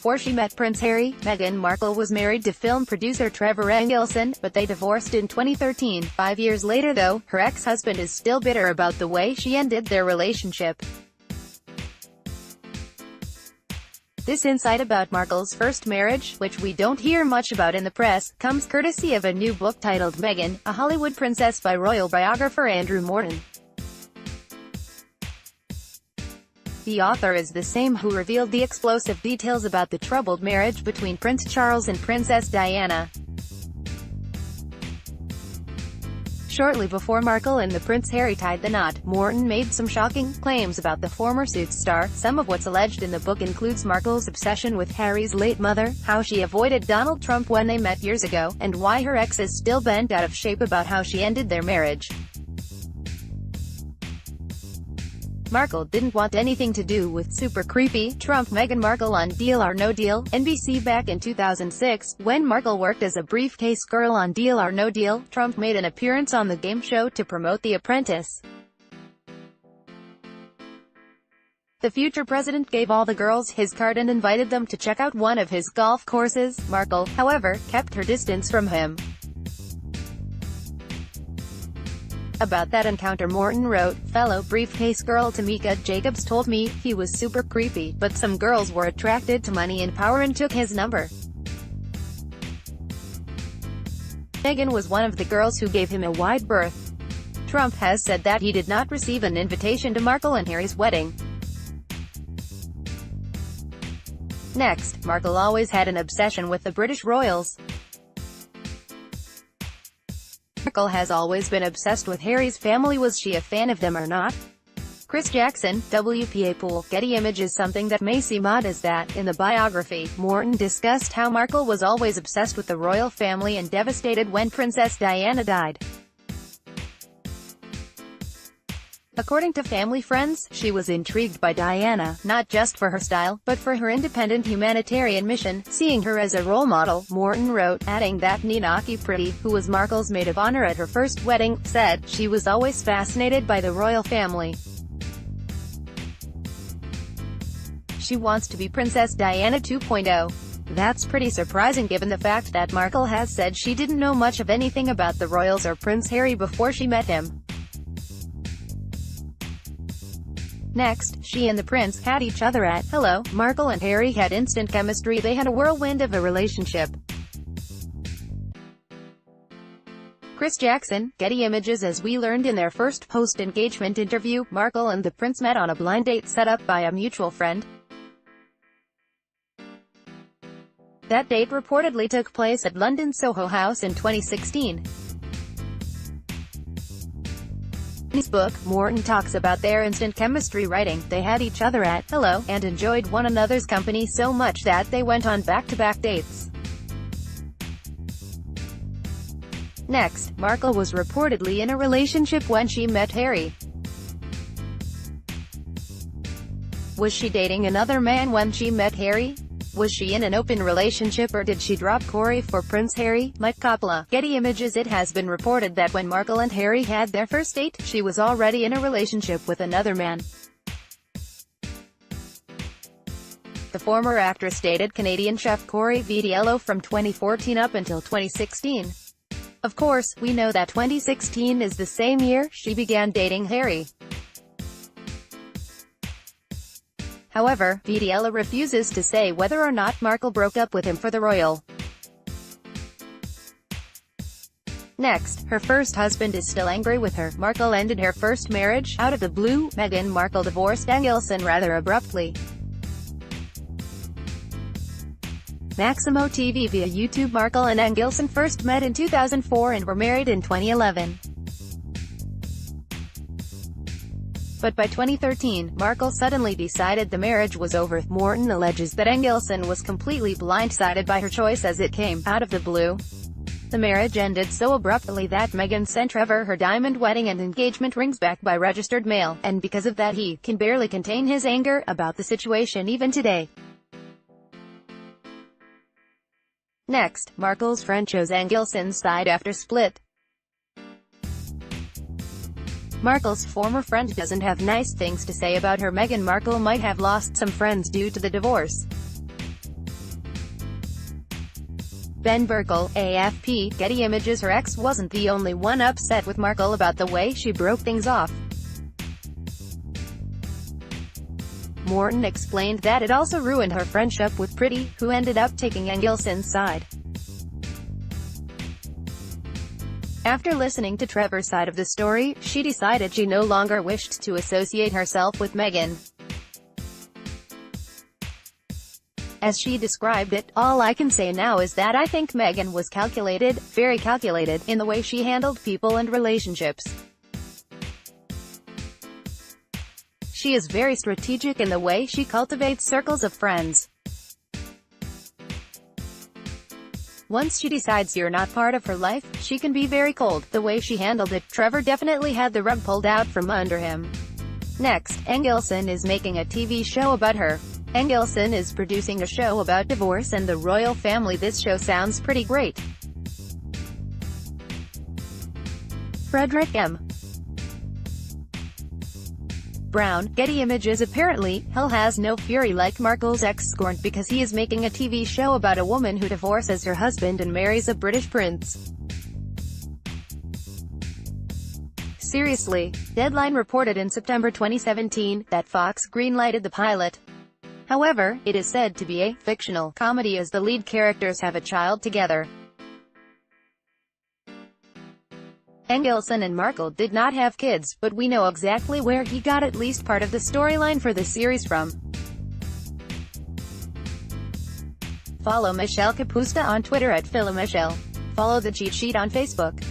before she met Prince Harry, Meghan Markle was married to film producer Trevor Engelson, but they divorced in 2013. 5 years later though, her ex-husband is still bitter about the way she ended their relationship. This insight about Markle's first marriage, which we don't hear much about in the press, comes courtesy of a new book titled Meghan, a Hollywood Princess by royal biographer Andrew Morton. The author is the same who revealed the explosive details about the troubled marriage between Prince Charles and Princess Diana. Shortly before Markle and the Prince Harry tied the knot, Morton made some shocking claims about the former Suits star. Some of what's alleged in the book includes Markle's obsession with Harry's late mother, how she avoided Donald Trump when they met years ago, and why her ex is still bent out of shape about how she ended their marriage. Markle didn't want anything to do with super creepy Trump. Meghan Markle on Deal or No Deal, NBC. Back in 2006, when Markle worked as a briefcase girl on Deal or No Deal, Trump made an appearance on the game show to promote The Apprentice. The future president gave all the girls his card and invited them to check out one of his golf courses. Markle, however, kept her distance from him. About that encounter, Morton wrote, "Fellow briefcase girl Tamika Jacobs told me he was super creepy, but some girls were attracted to money and power and took his number. Meghan was one of the girls who gave him a wide berth." Trump has said that he did not receive an invitation to Markle and Harry's wedding. Next, Markle always had an obsession with the British royals. Markle has always been obsessed with Harry's family. Was she a fan of them or not? Chris Jackson, WPA Pool. Getty Images. Something that may seem odd is that, in the biography, Morton discussed how Markle was always obsessed with the royal family and devastated when Princess Diana died. According to family friends, she was intrigued by Diana, not just for her style, but for her independent humanitarian mission, seeing her as a role model. Morton wrote, adding that Ninaki Pretty, who was Markle's maid of honor at her first wedding, said, "She was always fascinated by the royal family. She wants to be Princess Diana 2.0. That's pretty surprising given the fact that Markle has said she didn't know much of anything about the royals or Prince Harry before she met him. Next, she and the prince had each other at hello. Markle and Harry had instant chemistry. They had a whirlwind of a relationship." Chris Jackson, Getty Images. As we learned in their first post-engagement interview, Markle and the prince met on a blind date set up by a mutual friend. That date reportedly took place at London's Soho House in 2016. In his book, Morton talks about their instant chemistry, writing, "They had each other at hello and enjoyed one another's company so much that they went on back-to-back dates." Next, Markle was reportedly in a relationship when she met Harry. Was she dating another man when she met Harry? Was she in an open relationship or did she drop Corey for Prince Harry? Mike Coppola, Getty Images. It has been reported that when Markle and Harry had their first date, she was already in a relationship with another man. The former actress dated Canadian chef Corey Vitiello from 2014 up until 2016. Of course, we know that 2016 is the same year she began dating Harry. However, Vitiello refuses to say whether or not Markle broke up with him for the royal. Next, her first husband is still angry with her. Markle ended her first marriage out of the blue. Meghan Markle divorced Engelson rather abruptly. Maximo TV via YouTube. Markle and Engelson first met in 2004 and were married in 2011. But by 2013, Markle suddenly decided the marriage was over. Morton alleges that Engelson was completely blindsided by her choice as it came out of the blue. The marriage ended so abruptly that Meghan sent Trevor her diamond wedding and engagement rings back by registered mail, and because of that he can barely contain his anger about the situation even today. Next, Markle's friend chose Engelson's side after split. Markle's former friend doesn't have nice things to say about her. Meghan Markle might have lost some friends due to the divorce. Ben Berkel, AFP, Getty Images. Her ex wasn't the only one upset with Markle about the way she broke things off. Morton explained that it also ruined her friendship with Pretty, who ended up taking Engelson's side. After listening to Trevor's side of the story, she decided she no longer wished to associate herself with Meghan. As she described it, "All I can say now is that I think Meghan was calculated, very calculated, in the way she handled people and relationships. She is very strategic in the way she cultivates circles of friends. Once she decides you're not part of her life, she can be very cold. The way she handled it, Trevor definitely had the rug pulled out from under him." Next, Engelson is making a TV show about her. Engelson is producing a show about divorce and the royal family. This show sounds pretty great. Frederick M. Brown, Getty Images. Apparently, hell has no fury like Markle's ex scorned because he is making a TV show about a woman who divorces her husband and marries a British prince. Seriously. Deadline reported in September 2017 that Fox greenlighted the pilot. However, it is said to be a fictional comedy as the lead characters have a child together. Engelson and Markle did not have kids, but we know exactly where he got at least part of the storyline for the series from. Follow Michelle Capusta on Twitter @PhilaMichelle. Follow The Cheat Sheet on Facebook.